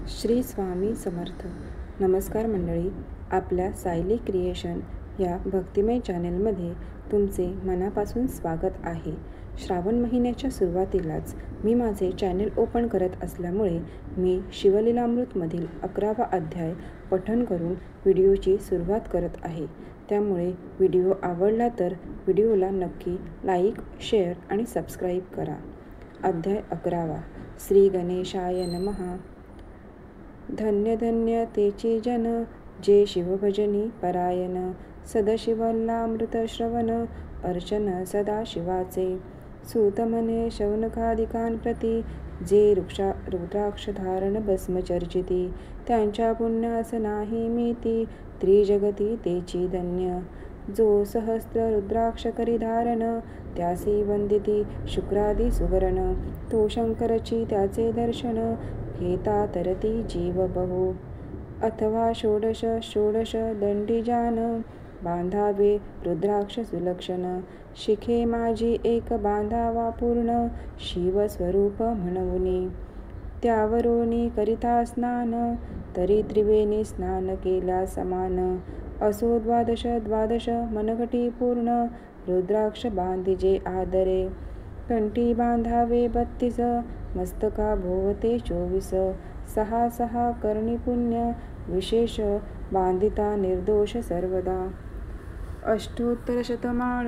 श्री स्वामी समर्थ. नमस्कार मंडळी, आपल्या सायली क्रिएशन या भक्तिमय चॅनेलमध्ये तुमचे मनापासून स्वागत आहे. श्रावण महिन्याच्या सुरुवातीलाच मी माझे चॅनेल ओपन करत असल्यामुळे मी शिवलीलामृतमधील 11वा अध्याय पठण करून व्हिडिओची सुरुवात करत आहे. त्यामुळे व्हिडिओ आवडला तर व्हिडिओला नक्की लाईक, शेअर आणि सबस्क्राईब करा. अध्याय 11वा. श्री गणेशाय नमः. धन्य धन्य तेची जन, जे शिवभजनी परायण. सदशिवल्लामृत श्रवण, अर्चन सदा शिवाचे. सूत म्हणे शौनकादिकांप्रती प्रती, जे रुद्राक्ष धारण भस्म चर्चिती. त्यांच्या पुण्यास नाही मीती, त्रिजगती तेची धन्य. जो सहस्त्र रुद्राक्ष करी धारण, त्यासी वंदिती शुक्रादी सुगरण. तो शंकरची त्याचे दर्शन, घेता तरती जीव बहु. अथवा षोडश षोडश दंडीजान, बांधावे रुद्राक्ष सुलक्षण. शिखे माझी एक बांधावा पूर्ण, शिवस्वरूप म्हणूनी. त्यावरोनी करिता स्नान, तरी त्रिवेणी स्नान केल्या समान. असो द्वादश द्वादश मनगटी पूर्ण, रुद्राक्ष बांधिजे आदरे. कंठी बांधावे 32, मस्तका भोवते 24. सहा सहा करणी पुण्य विशेष, बांधिता निर्दोष सर्वदा. अष्टोत्तर शतमाळ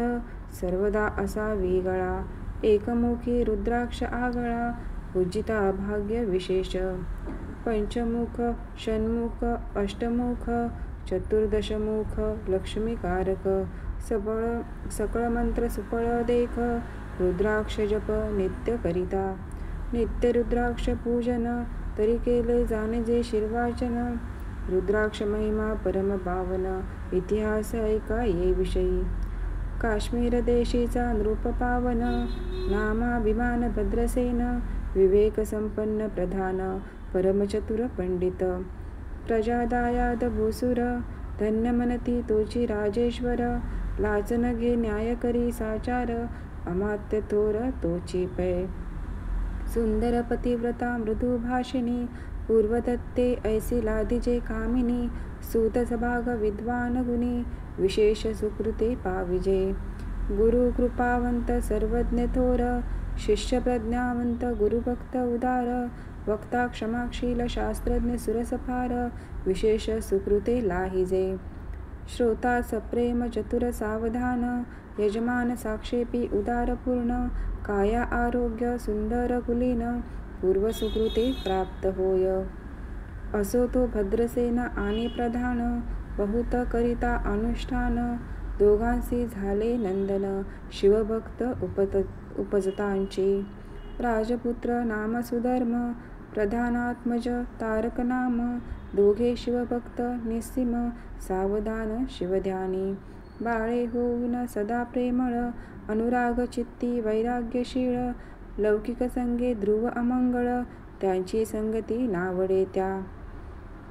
सर्वदा असावी गळा. एकमुखी रुद्राक्ष आगळा, पूजिता भाग्य विशेष. पंचमुख षण्मुख अष्टमुख, चतुर्दशमुख लक्ष्मीकारक. सकळ मंत्र सुफळ देख, रुद्राक्ष जप नित्य करिता. नित्य रुद्राक्ष पूजन, तरी केले जाणे जे शिरवाचन. रुद्राक्ष महिमा परम पावन, इतिहास ऐका ये विषयी. काश्मीर देशीचा नृप पावन, नामाभिमान भद्रसेन. विवेक संपन्न प्रधान, परमचतुर पंडित. प्रजादायाद भूसुर, धन्य म्हणती तोची राजेश्वर. लाचन घे न्याय करी साचार, अमात्य थोर तोची पै. सुंदर पतिव्रता मृदू भाषिणी, पूर्वदत्ते ऐसी लादिजे कामिनी. सूत सभाग विद्वान गुणी, विशेष सुकृते पाविजे. गुरु कृपावंत सर्वज्ञ थोर, शिष्य प्रज्ञावंत गुरुभक्त उदार. वक्ता क्षमाशील शास्त्रज्ञ सुरसफार, विशेष सुकृते लाहिजे. श्रोता सप्रेम चतुर सावधान, यजमान साक्षेपी उदार पूर्ण. काया आरोग्य सुंदर कुलीन, पूर्व सुकृते प्राप्त होय. असो तो भद्रसेन आणि प्रधान, बहुत करिता अनुष्ठान. दोघांसी झाले नंदन, शिवभक्त उपजतांची. राजपुत्र नाम सुधर्म, प्रधानात्मज तारक नाम. दोघे शिवभक्त निस्सीम, सावधान शिवध्यानी. बाळे होऊन सदा प्रेमळ, अनुराग चित्ती वैराग्यशीळ. लौकिक संगे ध्रुव अमंगळ, त्यांची संगती नावडे त्या.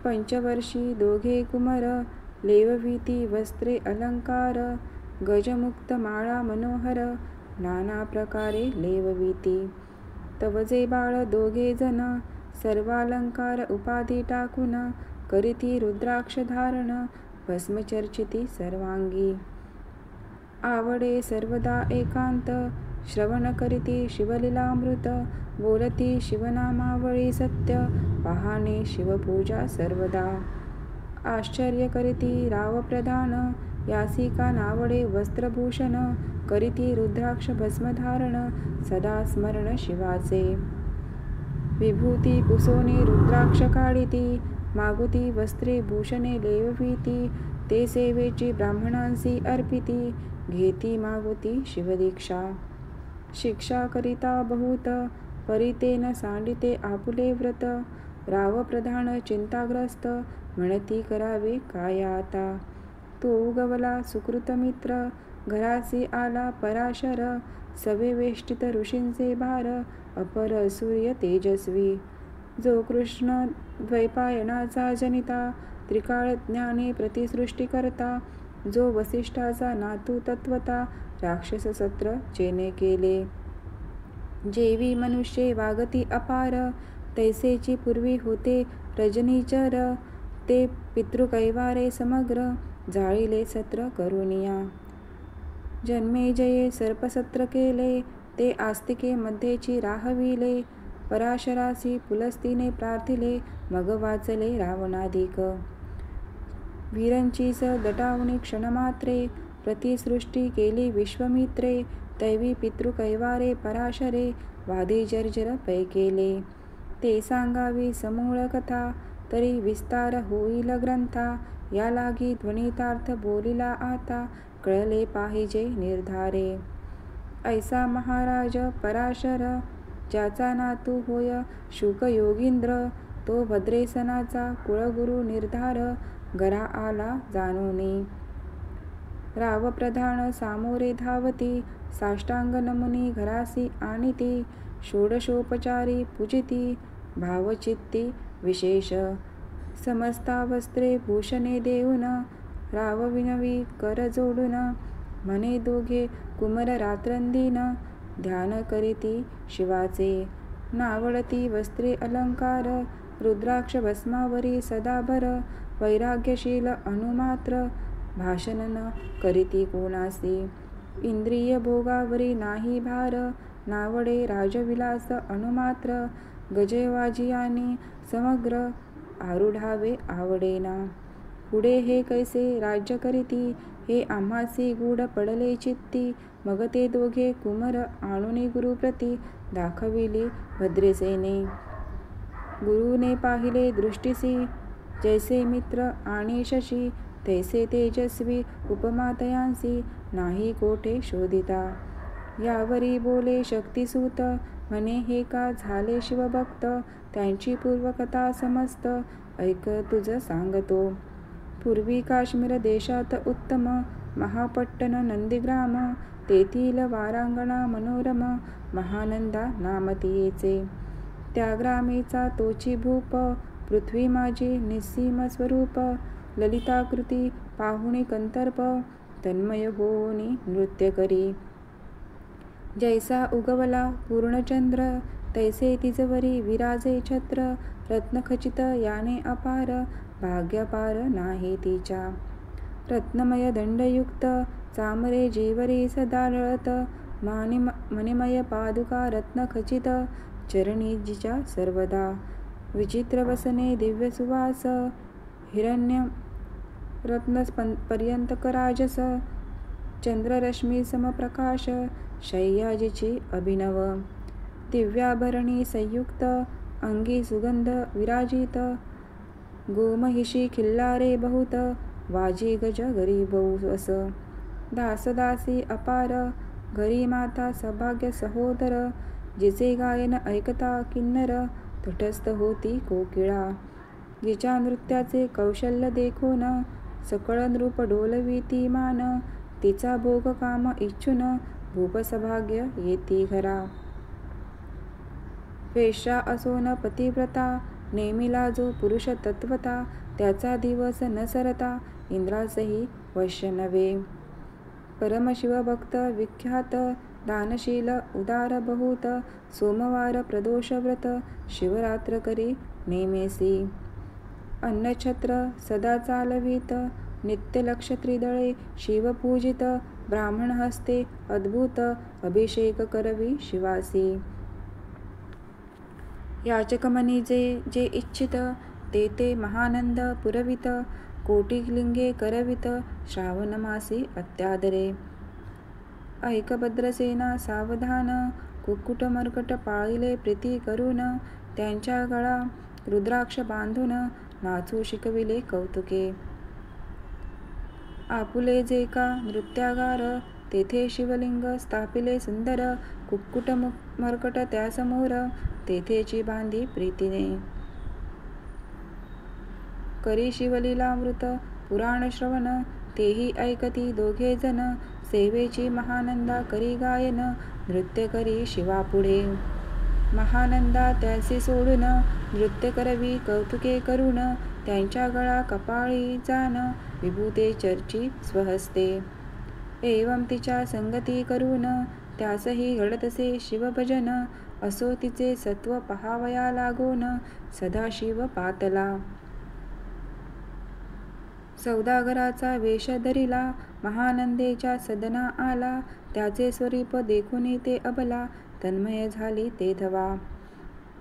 पंचवर्षी दोघे कुमर, लेववीती वस्त्रे अलंकार. गजमुक्त माळा मनोहर, नाना प्रकारे लेववीती. तवजे बाळ दोघे जण, सर्वालंकार उपाधी टाकून. करीती रुद्राक्ष धारण, भस्मचर्चिती सर्वांगी. आवडे सर्वदा एकांत, श्रवण करीती शिवलीलामृत. बोलती शिवनामावळी सत्य, पाहणे शिवपूजा सर्वदा. आश्चर्य करीती रावप्रधान, यासी का नावडे वस्त्रभूषण. करीती रुद्राक्ष भस्मधारण, सदा स्मरण शिवाचे. विभूती पुसोने रुद्राक्ष काढिती, मागुती वस्त्रे भूषणे लेववीती. ते सेवेची ब्राह्मणांसी अर्पिती, घेती मागुती शिवदीक्षा. शिक्षा करिता बहुत, परितेन सांडिते आपुले व्रत. रावप्रधान चिंताग्रस्त, म्हणती करावे काय आता. तो उगवला सुकृत मित्र, घरासी आला पराशर. सवे वेष्टित ऋषींचे भार, अपर सूर्य तेजस्वी. जो कृष्ण द्वैपायनाचा जनिता, त्रिकाळ ज्ञानी प्रतिसृष्टी करता. जो वसिष्ठाचा नातू तत्वता, राक्षस सत्र जेने केले. जेवी मनुष्ये वागती अपार, तैसेची पूर्वी होते रजनीचर, ते पितृकैवारे समग्र, जाळिले सत्र करुनिया. जन्मेजये सर्पसत्र केले, ते आस्तिके मध्येची राहविले, पराशरासी पुलस्तीने प्रार्थिले, मग वाचले रावणाधिक. वीरंचीस दटावणी क्षणमात्रे, प्रतिसृष्टी केली विश्वमित्रे, दैवी पितृकैवारे पराशरे, वादी जर्जर पै केले. ते सांगावी समूळ कथा, तरी विस्तार होईल ग्रंथा, या लागी ध्वनितार्थ बोलिला आता, कळले पाहिजे निर्धारे. ऐसा महाराज पराशर, ज्याचा नातू होय शुकयोगींद्र, तो भद्रेसनाचा कुळगुरु निर्धार, गरा आला जाणोनी. रावप्रधान सामोरे धावती, साष्टांग नमुनी घरासी आणिती, षोडशोपचारी पूजिती, भावचित्ती विशेष. समस्ता वस्त्रे भूषणे देऊन, रावविनवी कर जोडून, म्हणे दोघे कुमर रात्रंदिन, ध्यान करीती शिवाचे. नावळती वस्त्रे अलंकार, रुद्राक्ष भस्मावरी सदाभर, वैराग्यशील अनुमात्र, भाषण न करीती कोणासी. इंद्रिय भोगावरी नाही भार, नावडे राजविलास अनुमात्र, गजेवाजियानी समग्र, आरुढावे आवडेना. पुढे हे कैसे राज्य करीती, हे आम्हासी गूढ पडले चित्ती, मग ते दोघे कुमर आणूनी गुरुप्रती, दाखविली भद्रेसेने. गुरुने पाहिले दृष्टीसी, जैसे मित्र आणि शशी, तैसे तेजस्वी उपमा तयांसी, नाही कोठे शोधिता. यावरी बोले शक्तिसूत, म्हणे हे का झाले शिवभक्त, त्यांची पूर्वकथा समस्त, ऐक तुझ सांगतो. पूर्वी काश्मीर देशात उत्तम, महापट्टण नंदीग्राम, तेथील वारांगणा मनोरम, महानंदा नाम तियेचे. त्या ग्रामेचा तोची भूप, पृथ्वी माझी निस्सीम स्वरूप, ललिताकृती पाहुणी कंतर्प, तन्मय होऊनी नृत्य करी. जैसा उगवला पूर्णचंद्र, तैसे तिजवरी विराजे छत्र, रत्नखचित याने अपार, भाग्यपार नाही तिच्या. रत्नमय दंडयुक्त, चामरे जीवरी सदा लळत, मणिमय पादुका रत्नखचित, चरणी जिच्या सर्वदा. विचित्र वसने दिव्य सुवास, हिरण्य रत्न पर्यंतक राजस, चंद्ररश्मी समप्रकाश, शय्या जिची अभिनव. दिव्याभरणी संयुक्त, अंगी सुगंध विराजित, गोमहिषी खिल्लारे बहुत, वाजी गज घरी बहुवस. दासदासी अपार, घरी माता सौभाग्य सहोदर, जिचे गायन ऐकता किन्नर, तटस्थ होती कोकिळा. जिच्या नृत्याचे कौशल्य देखून, सकळ नृप डोलविती मान, तिचा भोग काम इच्छुन, भूपसभाग्य येती घरा. वेश्या असोन पतिव्रता, नेमिला जो पुरुष तत्वता, त्याचा दिवस न सरता, इंद्रासही वश्य नव्हे. परमशिवभक्त विख्यात, दानशील उदार बहुत, सोमवार प्रदोष व्रत, शिवरात्र करी नेमेसी. अन्नछत्र सदा चालवीत, नित्य लक्ष त्रिदळे शिवपूजित, ब्राह्मण हस्ते अद्भुत, अभिषेक करवी शिवासी. याचकमनी जे इच्छित, ते महानंद पुरवित, कोटिलिंगे करवित, श्रावण मासी अत्यादरे. ऐक भद्रसेना सावधान, कुक्कुट मर्कट पाळिले प्रीती करून, त्यांच्या गळा रुद्राक्ष बांधून, नाचू शिकविले कौतुके. आपुले जे का नृत्यागार, तेथे शिवलिंग स्थापिले सुंदर, कुक्कुट मर्कट त्यासमोर, तेथेची बांधी प्रीतीने. करी शिवलीलामृत पुराण श्रवण, तेही ऐकती दोघे जण, सेवेची महानंदा करी गायन, नृत्य करी शिवापुढे. महानंदा त्यासी सोडून, नृत्य करवी कौतुके करून, त्यांच्या गळा कपाळी जान, विभूते चर्ची स्वहस्ते. एवं तिच्या संगती करून, त्यासही घडतसे शिवभजन. असो तिचे सत्व पहावया लागोन, सदाशिव पातला. सौदागराचा वेश धरिला, महानंदेच्या सदना आला. त्याचे स्वरूप देखुनी ते अबला, तन्मय झाली ते धवा.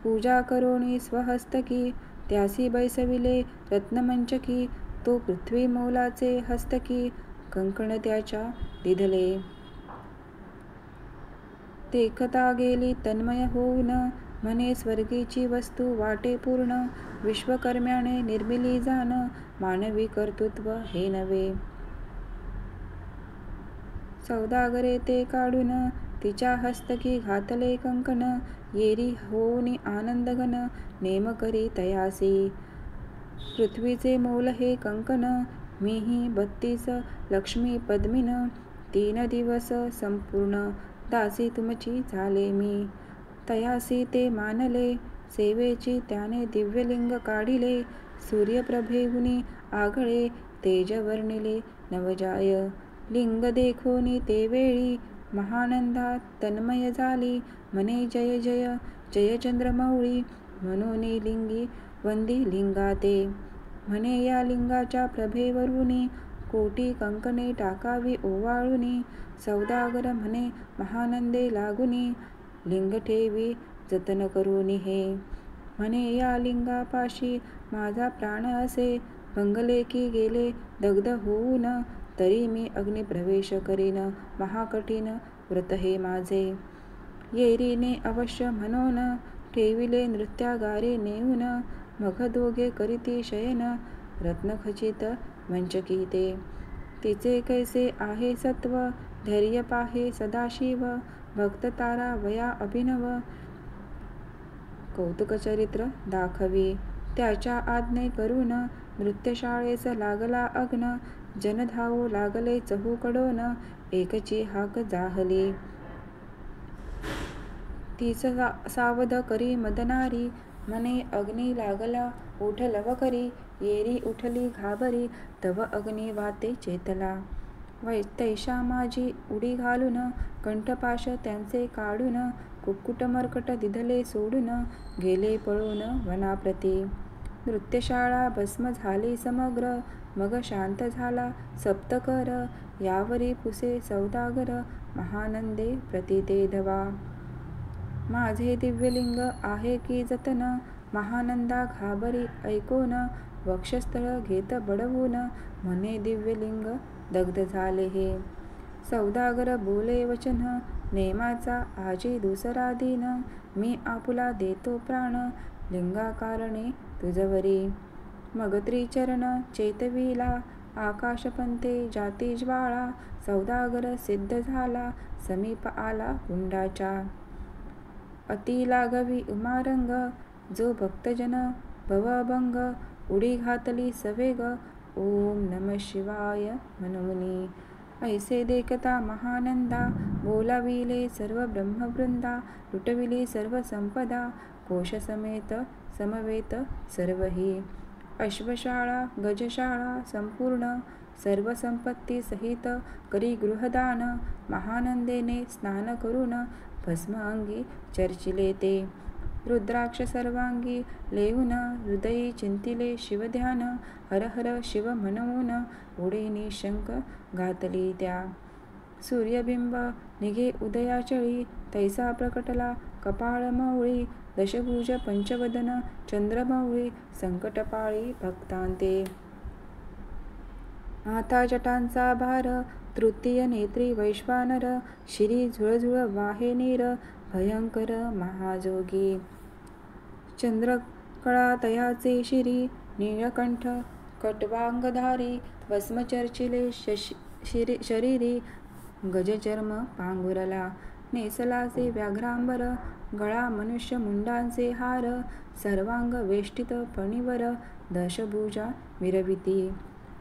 पूजा करोनी स्वहस्तकी, त्यासी बैसविले रत्नमंचकी. तो पृथ्वी मोलाचे हस्तकी, कंकण त्याच्या दिधले. देखता गेली तन्मय होऊन, म्हणे स्वर्गीची वस्तू वाटे पूर्ण. विश्वकर्म्याने निर्मिली जाण, मानवी कर्तृत्व हे नवे. सौदागरे ते काढून, तिच्या हस्तकी घातले कंकण. येरी होऊनी आनंदघन, नेम करी तयासी. पृथ्वीचे मोल हे कंकण, मीही 32 लक्ष्मी पद्मिन. 3 दिवस संपूर्ण, दासी तुमची झाले मी. तयासी ते मानले, सेवेची त्याने दिव्यलिंग काढिले. सूर्यप्रभेहुनी आगळे, तेज वर्णिले नवजाय. लिंग देखोनी ते वेळी, महानंदा तन्मय झाली. म्हणे जय जय जय चंद्रमौळी, म्हणूनी लिंगी वंदी लिंगाते. म्हणे या लिंगाच्या प्रभेवरुनी, कोटी कंकणे टाकावी ओवाळुनी. सौदागर म्हणे महानंदे लागुनी, लिंग ठेवी जतन करुनी हे. म्हणे या लिंगापाशी माझा प्राण असे, भंगले की गेले दग्ध होऊन. तरी मी अग्निप्रवेश करीन, महाकठीण व्रत हे माझे. येरीने अवश्य म्हणून, ठेविले नृत्यागारे नेऊन. मग दोघे करीती शयन, रत्नखचित मंचकी ते. तिचे कैसे आहे सत्व, धैर्य पाहे सदाशिव. भक्त तारा वया अभिनव, कौतुकचरित्र दाखवी. त्याच्या आज्ञे करून, नृत्यशाळेस लागला अग्न. जन धावू लागले चहूकडून, एकची हाक जाहली. तीच सावध करी मदनारी, म्हणे अग्नी लागला उठ लवकरी. येरी उठली घाबरी, तव अग्नी वाते चेतला. तैशा माझी उडी घालून, कंठपाश त्यांचे काढून. कुक्कुट मर्कट दिधले सोडून, गेले पळून वनाप्रती. नृत्यशाळा भस्म झाली समग्र, मग शांत झाला सप्तकर. यावरी पुसे सौदागर, महानंदे प्रति ते धवा. माझे दिव्यलिंग आहे की जतन, महानंदा घाबरी ऐकोन. वक्षस्थळ घेत बडवून, म्हणे दिव्यलिंग दग्ध झाले हे. सौदागर बोले वचन, नेमाचा आजी दुसरा दिन. मी आपुला देतो प्राण, लिंगाकारणे तुझवरी. मग त्रिचरण चेतविला, आकाशपंते जाती ज्वाळा. सौदागर सिद्ध झाला, समीप आला कुंडाच्या. अति लागवी उमारंग, जो भक्तजन भवभंग. उडी घातली सवेग, ओम नमः शिवाय म्हणूनी. ऐसे देखता महानंदा, बोलाविले सर्व ब्रह्मवृंदा. लुटविली सर्व संपदा, कोशसमेत समवेत सर्वही. अश्वशाळा गजशाळा संपूर्ण, सर्व संपत्ती सहित करी गृहदान. महानंदेने स्नान करून, भस्म अंगी चर्चिले ते. रुद्राक्ष सर्वांगी लेऊन, हृदयी चिंतिले शिवध्यान. हर हर शिव म्हणून, उडी निशंक घातली त्या. सूर्यबिंब निघे उदयाचळी, तैसा प्रकटला कपाळ मौळी. दशभुज पंचवदन चंद्रमौळी, संकटपाळी भक्तांते. आता जटांचा भार, तृतीय नेत्री वैश्वानर. शिरी झुळझुळ वाहे नीर, भयंकर महाजोगी. चंद्रकळा तयाचे शिरी, नीळकंठ कटवांगधारी. भस्म चर्चिले शरीरी, गजचर्म पांघुरला. नेसलाचे व्याघ्रांबर, गळा मनुष्य मुंडांचे हार. सर्वांग वेष्टित फणीवर, दशभुजा विरविती.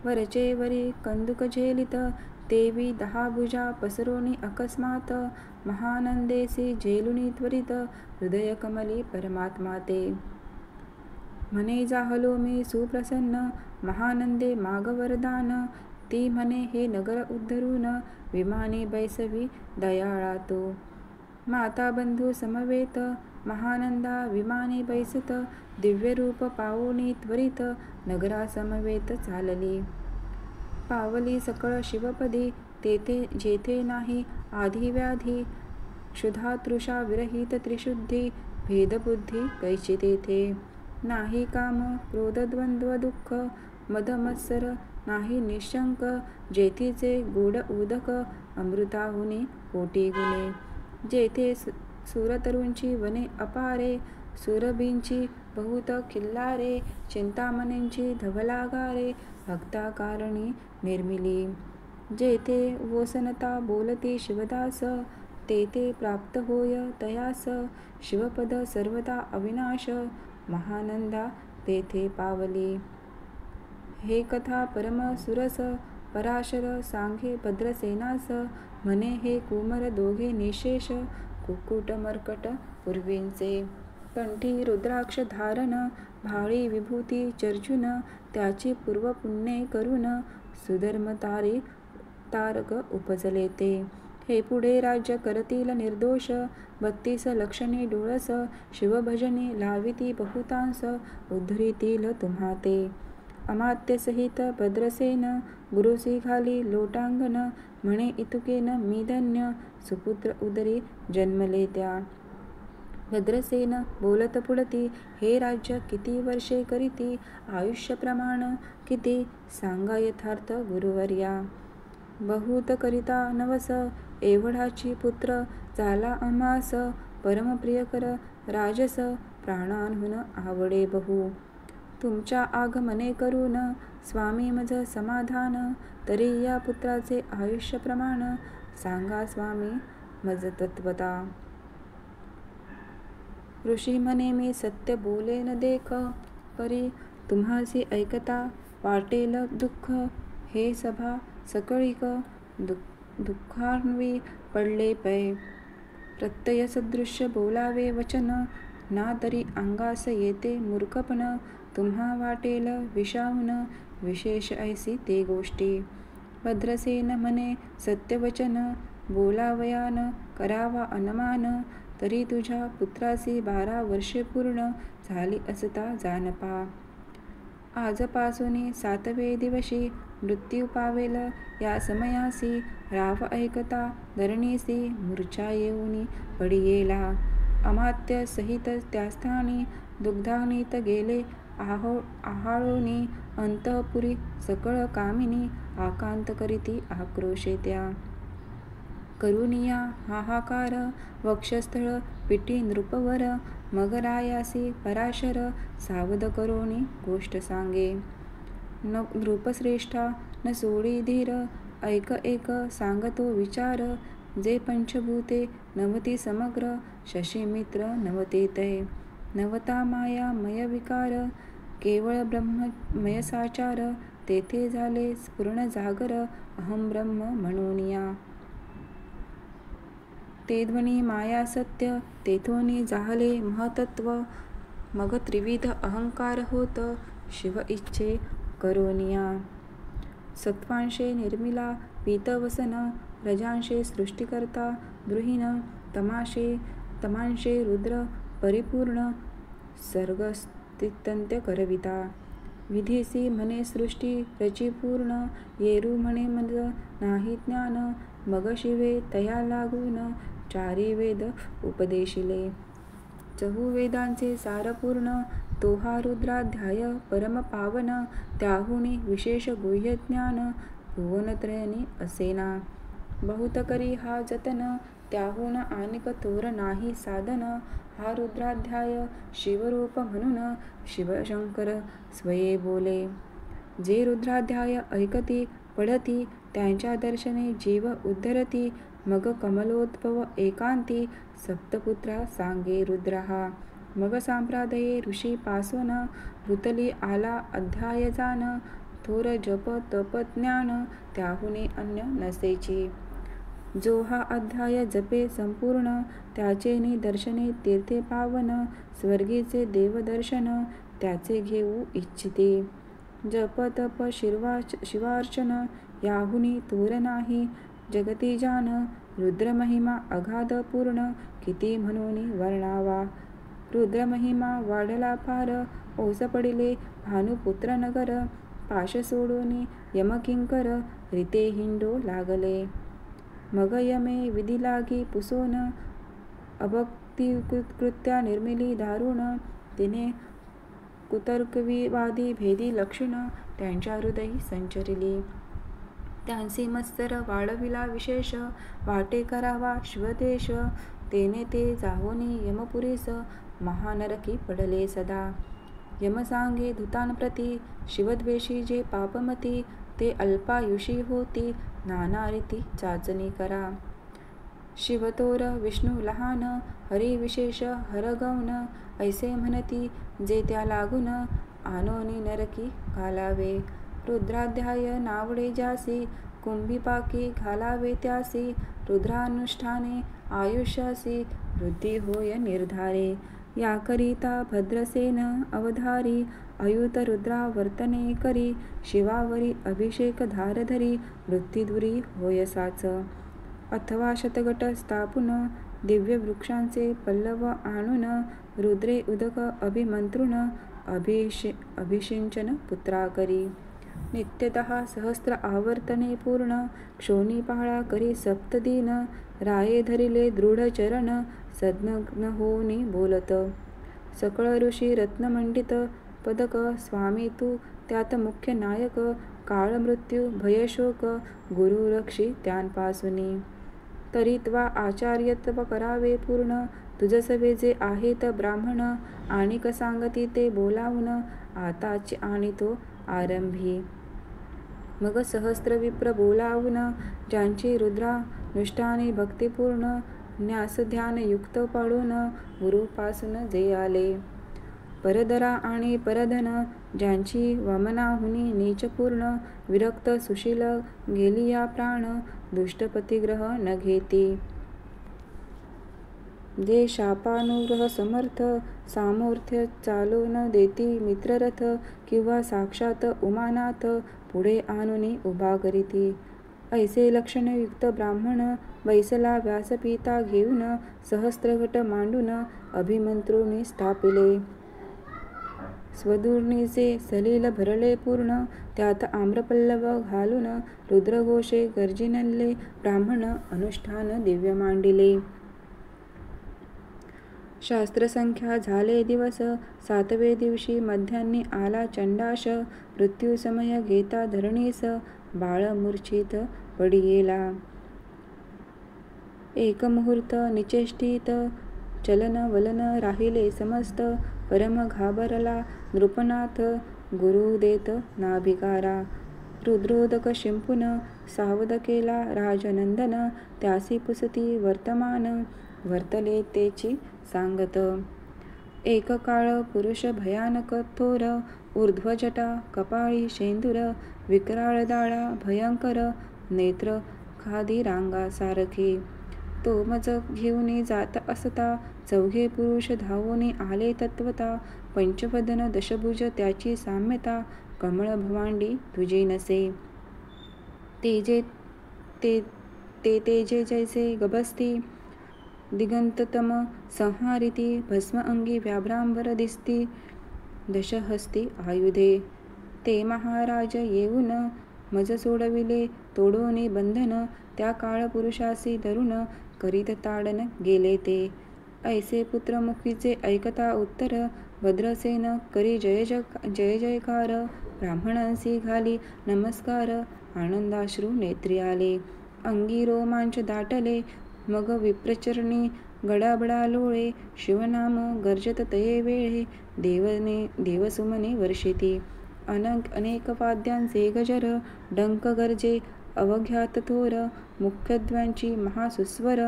वरचे वरी कंदुक झेलित, तेवी 10 भुजा पसरोनी अकस्मात. महानंदेसी झेलुनी त्वरित, हृदय कमली परमात्मा ते. म्हणे जाहलो मी सुप्रसन्न, महानंदे माग वरदान. ती म्हणे हे नगर उद्धरून, विमानी बैसवी दयाळा तो. माता बंधू समवेत महानंदा विमाने बैसत दिव्य रूप पावोनी त्वरित नगरा समवेत चालली. पावली सकळ शिवपदी तेथे जेथे नाही आधी व्याधी क्षुधा तृषा विरहित त्रिशुद्धी भेदबुद्धी कैची तेथे नाही काम क्रोध द्वंद्व दुःख मद मत्सर नाही निशंक जेथीचे गोड उदक अमृताहुनी कोटी गुणे जेथे सुरतरूंची वने अपारे सुरभींची बहुत खिल्लारे चिंतामणींची धवलागारे भक्ताकारणी निर्मिली जेथे वोसनता बोलती शिवदास तेथे प्राप्त होय तयास शिवपद सर्वदा अविनाश महानंदा तेथे पावली. हे कथा परम सुरस पराशर सांगे भद्रसेनास म्हणे हे कुमर दोघे निशेष कुक्कुट मर्कट पूर्वींचे कंठी रुद्राक्ष धारण भाळी विभूती चर्चून त्याची पूर्व पुण्ये करून सुधर्म तारक उपजले ते. हे पुढे राज्य करतील निर्दोष 32 लक्षणी डोळस शिवभजनी लाविती बहुतांस उद्धरितील तुम्हा ते. अमात्यसहित भद्रसेन गुरुसी घाली लोटांगण म्हणे इतुकेन मी धन्य सुपुत्र उदरी जन्मले त्या. भद्रसेन बोलत पुढती हे राज्य किती वर्षे करीती आयुष्य प्रमाण किती सांगा यथार्थ गुरुवर्या. बहुत करिता नवस एवढाची पुत्र झाला आम्हास परमप्रियकर राजस प्राणांहून आवडे बहु. तुमच्या आगमने करून स्वामी मज समाधान तरी या पुत्राचे आयुष्य प्रमाण सांगा स्वामी मज तत्वता. ऋषी म्हणे मी सत्य बोले न देख परी तुम्हासी ऐकता वाटेल दुःख हे सभा सकळिक दुःखान्वी पडले पै. प्रत्यय सदृश्य बोलावे वचन ना तरी अंगास येते मूर्खपण तुम्हा वाटेल विषाहून विशेष ऐसी ते गोष्टी. भद्रसेन म्हणे सत्यवचन बोलावयान करावा अनुमान तरी तुझ्या पुत्रासी 12 वर्षे पूर्ण झाली असता जानपा. आजपासून 7वे दिवशी मृत्यू पावेल या समयासी राव ऐकता धरणीसी मूर्छा येऊनी पडियेला. अमात्य सहित त्या स्थानी दुग्धानीत गेले आहाळोनी अंतपुरी सकळ कामिनी आकांत करीती आक्रोशे त्या. करुनिया हाहाकार वक्षस्थळ पिटी नृपवर मग रायासी पराशर सावध करोनी गोष्ट सांगे. नृपश्रेष्ठा न सोडी धीर ऐक एक सांगतो विचार जे पंचभूते नवती समग्र शशीमित्र नवते तै. नवता माया मय विकार केवळ ब्रह्ममय साचार तेथे झाले पूर्ण जागर अहम ब्रह्म म्हणूनिया. ते ध्वनी माया सत्य तेथोनी जाहले महतत्व मग त्रिविध अहंकार होत शिव इच्छे करोनिया. सत्वांशे निर्मिला पीतवसन रजांशे सृष्टिकर्ता द्रुहीन तमांशे रुद्र परिपूर्ण सर्गस्थित्यंत्य करविता. विधीसी म्हणे सृष्टी रचिपूर्ण येरू म्हणे मज नाही ज्ञान मग शिवे तया लागून 4 वेद उपदेशिले. चहुवेदांचे सारपूर्ण तो हा रुद्राध्याय परम पावन त्याहुनी विशेष गुह्य ज्ञान भुवनत्रयनी असेना. बहुत करी हा जतन त्याहून आनिक थोर नाही साधन. हा रुद्राध्याय शिवरूप म्हणून शिवशंकर स्वये बोले. जे रुद्राध्याय ऐकती पढती त्यांच्या दर्शने जीव उद्धरती मग कमलोद्भव एकांती सप्तपुत्रा सांगे रुद्रहा. मग सांप्रादये ऋषी पासोन भूतली आला अध्याय जान थोर जप तप ज्ञान त्याहुनी अन्य नसेची. जो हा अध्याय जपे संपूर्ण त्याचे निदर्शने तीर्थे पावन स्वर्गीचे देवदर्शन त्याचे घेऊ इच्छिते. जप तप शिवार्चन याहुनी थोर नाही जगती जान रुद्रमहिमा अगाध पूर्ण, किती म्हणून वर्णावा. रुद्रमहिमा वाढला फार, ओस पडिले भानुपुत्र नगर. पाश सोडून यमकिंकर, रीते हिंडू लागले. मग यमे विधी लागी पुसोन, अभक्ती कृत्या निर्मिली दारुण. तिने कुतर्कवादी भेदी लक्षण, त्यांच्या हृदयी संचरिली. त्यांचे मत्सर वाढविला विशेष, वाटे करावा शिवदेश. तेने ते जाहोनी यमपुरीस, महानरकी पडले सदा. यम सांगे दूतांप्रती, शिवद्वेषी जे पापमती. ते अल्पायुषी होती, नाना रीती चाचणी करा. शिवतोर विष्णू लहान, हरी विशेष हरगौन. ऐसे म्हणती जे त्या लागून, आणोनी नरकी घालावे. रुद्राध्याय नावडे ज्यासी, कुंभीपाकी घालावे त्यासी. रुद्रानुष्ठाने आयुष्यासी, वृद्धी होय निर्धारे. याकरिता भद्रसेन अवधारी, अयुत रुद्रा वर्तने करी. शिवावरी अभिषेक धारधरी, वृत्तीदुरी होय साच. अथवा शतगट स्थापून, दिव्य वृक्षांचे पल्लव आणून. रुद्रे उदक अभिमंत्रुन, अभिषिंचन पुत्रा करी. नित्यतः सहस्त्र आवर्तने पूर्ण, क्षोणीपाळा करी सप्तदिन. राये धरिले दृढ चरण, संज्ञ होऊनी बोलत. सकळ ऋषी रत्नमंडित पदक, स्वामी तू त्यात मुख्य नायक. काळ मृत्यू भयशोक, गुरु रक्षी त्यांपासूनी. तरी त्वा आचार्यत्व करावे पूर्ण, तुझसवे जे आहेत ब्राह्मण. आणिक सांगती ते बोलावून, आताची आणितो आरंभी. मग सहस्त्र विप्र बोलावून, ज्यांची रुद्रानुष्ठाने भक्तिपूर्ण. न्यास ध्यान युक्त पाडून, गुरुपासून जे आले. परदरा आणि परधन, ज्यांची वामनाहुनी नीचपूर्ण. विरक्त सुशील गेलिया प्राण, दुष्टपतिग्रह न घेती. जे शापानुग्रह समर्थ, सामर्थ्य चालो न देती मित्ररथ. किंवा साक्षात उमानाथ, पुढे आणूनी उभा करीती. ऐसे लक्षणयुक्त ब्राह्मण, बैसला व्यासपीता घेऊन. सहस्त्रघट मांडून, अभिमंत्रुनी स्थापिले. स्वदूर्णीचे सलील भरले पूर्ण, त्यात आम्रपल्लव घालून. रुद्रघोषे गर्जिनले ब्राह्मण, अनुष्ठान दिव्य मांडिले. शास्त्रसंख्या झाले दिवस, 7वे दिवशी मध्यान्नी आला चंडाश. मृत्युसमय घेता धरणीस, बाळ मूर्छित पडियेला. एक मुहूर्त निचेष्टित, चलन वलन राहिले समस्त. परम घाबरला नृपनाथ, गुरु देत नाभिकारा. रुद्रोदक शिंपून, सावध केला राजनंदन. त्यासी पुसती वर्तमान, वर्तले तेची सांगत. एक काळ पुरुष भयानक थोर, ऊर्ध्वजटा कपाळी शेंदूर. विक्राळ दाढा भयंकर, नेत्र खादी रांगा सारखी. तो मज घेऊन जात असता, चौघे पुरुष धावून आले तत्वता. पंचवदन दशभुज त्याची साम्यता, कमळ भवांडी तुझी नसे. ते तेजे जैसे गभस्ती, दिगंततम संहारिती. भस्म अंगी व्याभ्रांबर दिसती, दशहस्ती आयुधे. ते महाराज येऊन, मज सोडविले तोडोनी बंधन. त्या काळ पुरुषासी धरून, करीत ताडन गेले ते. ऐसे पुत्रमुखीचे ऐकता उत्तर, भद्रसेन करी जय जयकार. ब्राह्मणांसी घाली नमस्कार, आनंदाश्रू नेत्री आले. अंगी रोमांच दाटले, मग विप्रचरणी गडाबडा लोळे. शिवनाम गर्जत तये वेळे, देवसुमने वर्षिती. अनेक वाद्यांचे गजर, डंक गर्जे अवघ्यात थोर. मुख्यध्वजांची महासुस्वर,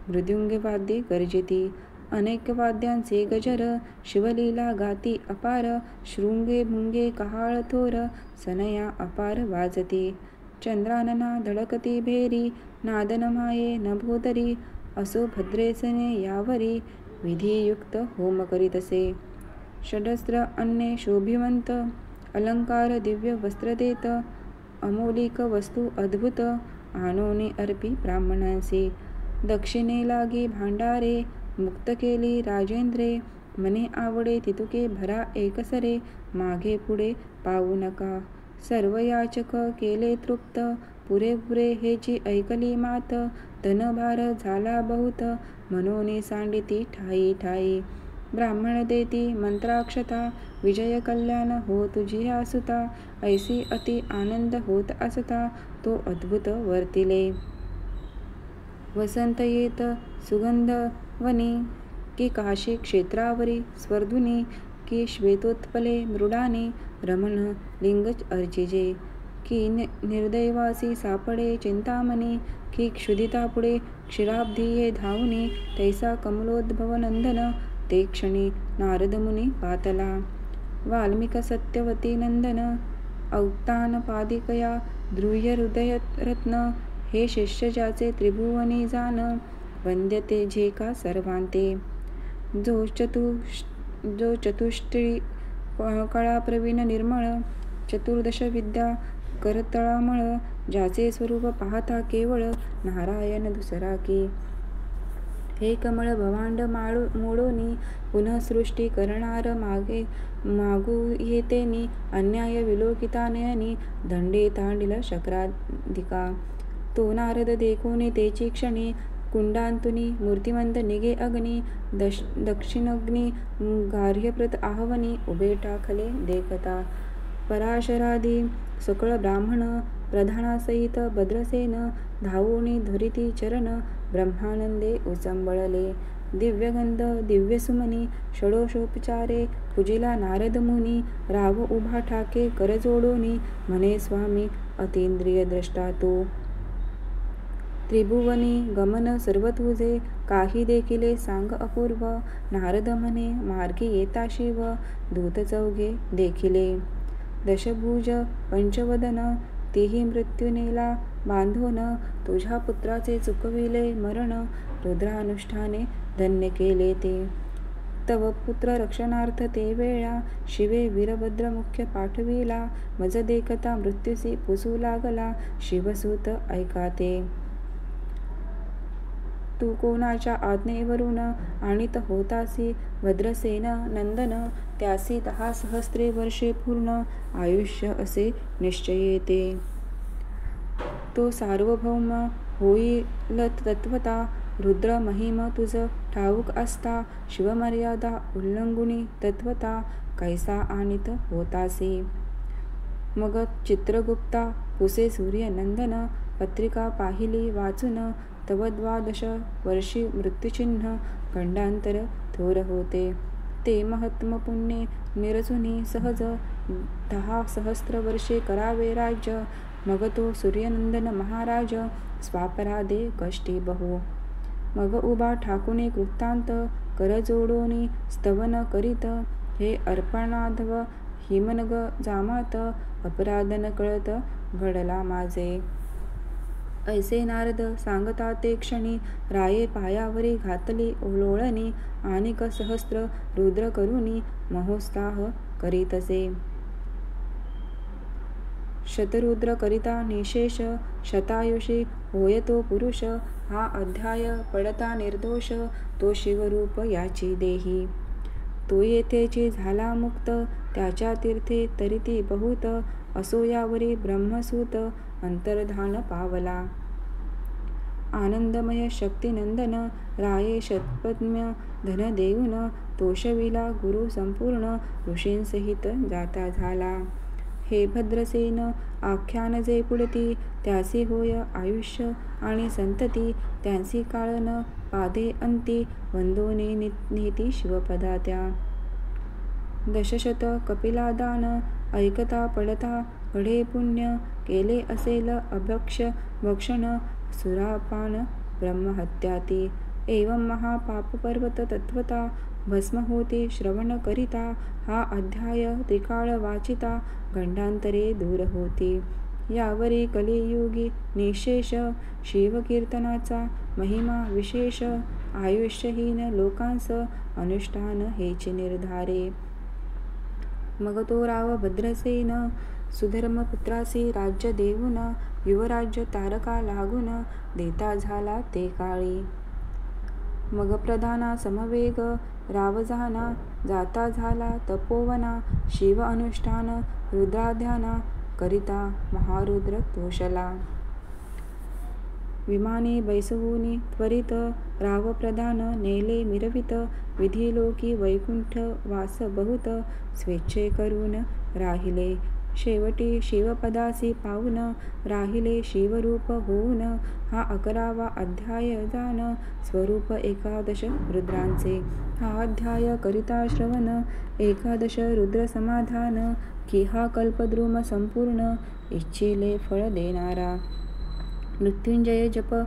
मृदुंगवाद्ये गर्जिती. अनेक वाद्यांचे गजर, शिवलीला गाती अपार. शृंगे भुंगे कहाळ थोर, सनया अपार वाजती. चंद्रानना धडकती भेरी, नादन माये नभोदरी. असो भद्रेसने यावरी, विधियुक्त होम करीतसे. षडस्त्र अन्ये शोभिवंत, अलंकार दिव्य वस्त्र देत. अमोलिक वस्तू अद्भुत, आणोनी अर्पी ब्राह्मणांसी. दक्षिणे लागी भांडारे, मुक्त केली राजेंद्रे. मने आवडे तितुके भरा एकसरे, मागे पुढे पाहू नका. सर्व याचक केले तृप्त, पुरेपुरे हेची ऐकली मात. धनभार झाला बहुत, म्हणून सांडिती ठाई ठाई. ब्राह्मण देती मंत्राक्षता, विजय कल्याण हो तुझी सुता. ऐसी अति आनंद होत असता, तो अद्भुत वर्तिले. वसंत येत सुगंध वनी, की काशी क्षेत्रावरी स्वर्धुनी. की श्वेतोत्पले मृडाने, रमण लिंग अर्चिजे. की निर्दैवासी सापडे चिंतामणी. की क्षुधितापुढे क्षीराब्धिये धावुनी. तैसा कमलोद्भव नंदन, ते क्षणी नारदमुनी पातला. वाल्मिक सत्यवती नंदन, औक्तान पादिकया द्रुह्य हृदय रत्न. हे शिष्य ज्याचे त्रिभुवनी जान, वंद्यते जे का सर्वांते. जो चतुष्टयी कळा प्रवीण निर्मळ, 14 विद्या करतळामळ. ज्याचे स्वरूप पाहता केवळ, नारायण दुसरा की. हे कमळ भवांड मोडोनी, पुनः सृष्टी करणार मागू येतेनी. अन्याय विलोकिता नयनी, दंडे तांडिल शक्राधिका. तो नारद देखोनी तेची क्षणी, कुंडांतुनी मूर्तिमंत निघे अग्नी. दक्षिणग्नी गार्ह्यप्रत आहवनी, उभे टाकले देखता. पराशरादी सकळ ब्राह्मण, प्रधानासहित भद्रसेन. धावोनी धरिती चरण, ब्रह्मानंदे उचंबळले. दिव्यगंध दिव्यसुमनी, षोडशोपचारे पूजिला नारद मुनी. राव उभा ठाके कर जोडोनी, म्हणे स्वामी अतींद्रिय द्रष्टा तो. त्रिभुवनी गमन सर्व तुझे, काही देखिले सांग अपूर्व. नारद म्हणे मार्गी येता शिव, दूत चौघे देखिले. दशभुज पंचवदन, तीही मृत्यू नेला बांधून. तुझ्या पुत्राचे चुकविले मरण, रुद्रानुष्ठाने धन्य केले ते. तव पुत्र रक्षणार्थ ते वेळा, शिवे वीरभद्र मुख्य पाठविला. मज देखता मृत्यूसी पुसू लागला, शिवसूत ऐका ते. तू कोणाच्या आज्ञेवरून आणीत होतासी भद्रसेन नंदन. त्यासी 10 सहस्रे वर्षे पूर्ण, आयुष्य असे निश्चये ते. तो सार्वभौम होईल तत्वता, रुद्र महिम तुझ ठाऊक असता. शिवमर्यादा उल्लंघुनी तत्वता, कैसा आणीत होतासी. मग चित्रगुप्ता पुसे सूर्यनंदन, पत्रिका पाहिली वाचून. तव 12 वर्षी मृत्युचिन्ह, गंडांतर थोर होते. ते महात्म पुण्ये निरचुनी सहज, 10 सहस्र वर्षे करावे राज्य. मग तो सूर्यनंदन महाराज, स्वापराधे कष्टी बहु. मग उभा ठाकुनी कृतांत, कर जोडोनी स्तवन करीत. हे अर्पणाधव हिमनग जामात, अपराध न कळत घडला माझे. ऐसे नारद सांगता ते क्षणी, राये पायावरी घातली लोळणी. आणिक सहस्र रुद्र करुनी, महोत्साह करीतसे. शतरुद्र करिता निशेष, शतायुषी होय तो पुरुष. हा अध्याय पडता निर्दोष, तो शिवरूप याची देही. तो येथेची झाला मुक्त, त्याच्या तीर्थे तरिती बहुत. असो यावरी ब्रह्मसूत, अंतर्धान पावला. आनंदमय शक्तिनंदन, राये शतपत्न्य धन देऊन. तोषविला गुरु संपूर्ण, ऋषींसहित जाता झाला. हे भद्रसेन आख्यान जे पुढती, त्यासी होय आयुष्य आणि संतती. त्यांसी काळन पादे अंती, वंदोनी नीती शिवपदा त्या. दशशत कपिलादान, ऐकता पडता घडे पुण्य. केले असेल अभक्ष भक्षण, सुरापान ब्रह्महत्याती. एवं महापापपर्वत तत्वता, भस्म होती श्रवण करिता. हा अध्याय त्रिकाळ वाचिता, गंडांतरे दूर होती. यावरी कलियुगी निशेष, शिवकीर्तनाचा महिमा विशेष. आयुष्यहीन लोकांस, अनुष्ठान हेची निर्धारे. मग तो राव भद्रसेन, सुधर्मपुत्रासी राज्य देऊन युवराज्य तारका लागून देता झाला ते काळी. मग प्रधाना समवेग रावजाना जाता झाला तपोवना. शिव अनुष्ठान रुद्राध्याना करिता महारुद्र तोषला. विमाने बैसवूनी त्वरित राव प्रधान नेले मिरवित. विधिलोकी वैकुंठ वास बहुत स्वेच्छे करून राहिले. शेवटी शिवपदासी पावून राहिले शिवरूप होऊन. हा 11वा अध्याय जाण स्वरूप एकादश रुद्रांचे. हा अध्याय करिता श्रवण एकादश रुद्र समाधान. की हा कल्पद्रुम संपूर्ण इच्छिले फळ देणारा. मृत्युंजय जप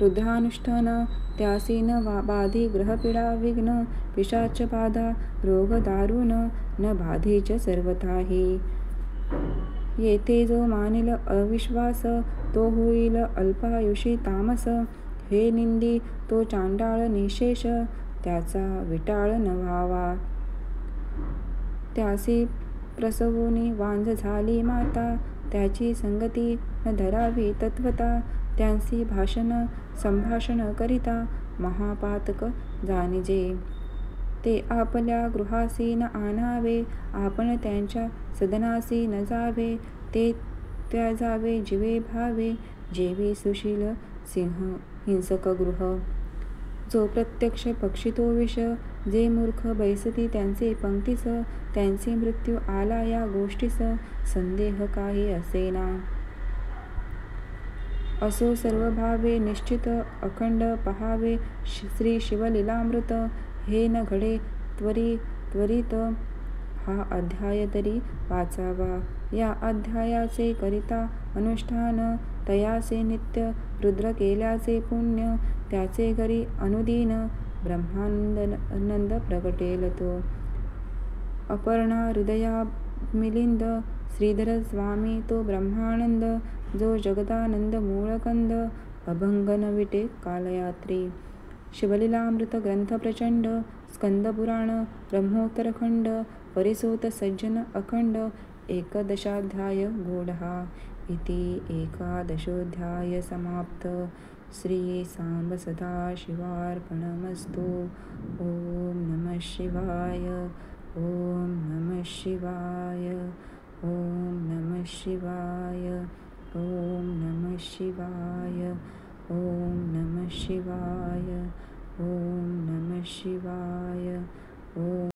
रुद्रानुष्ठान त्यासी न बाधी ग्रहपीडा विघ्न. पिशाच बाधा रोग दारुण न बाधीच सर्वथाही. येथे जो मानिल अविश्वास तो होईल अल्पायुषी तामस. हे निंदी तो चांडाळ निशेष त्याचा विटाळ न व्हावा. त्यासी प्रसवूनी वांझ झाली माता. त्याची संगती न धरावी तत्वता. त्यांसी भाषण संभाषण करिता महापातक जाणिजे. ते आपल्या गृहासी न आणावे. आपण त्यांच्या सदनासी न जावे. ते त्याजावे जिवे भावे. जेवी सुशील सिंह हिंसक गृह. जो प्रत्यक्ष पक्षी तो विष. जे मूर्ख बैसती त्यांचे पंक्तीस. त्यांचे मृत्यू आला या गोष्टीस. संदेह काही असेना. असो सर्व भावे निश्चित अखंड पहावे श्री शिवलीलामृत. हे न घडे त्वरित हा अध्याय तरी वाचावा. या अध्यायाचे करिता अनुष्ठान तयासे नित्य रुद्र केल्याचे पुण्य. त्याचे करी अनुदिन ब्रह्मानंद प्रगटेल तो. अपर्णा हृदया मिलिंद श्रीधर स्वामी तो ब्रह्मानंद. जो जगदानंद मूळकंद अभंग न विटे कालयात्री. शिवलीलामृत ग्रंथ प्रचंड स्कंदपुराण ब्रह्मोत्तर खंड. परिसोत सज्जन अखंड एकदशाध्याय गूढा. इति एकादशोऽध्याय समाप्त. श्री सांब सदाशिवार्पणमस्तु. ओम नमः शिवाय. ओम नमः शिवाय. ओम नमः शिवाय. ओम नमः शिवाय. ओम नमः शिवाय. ओम नमः शिवाय. ओम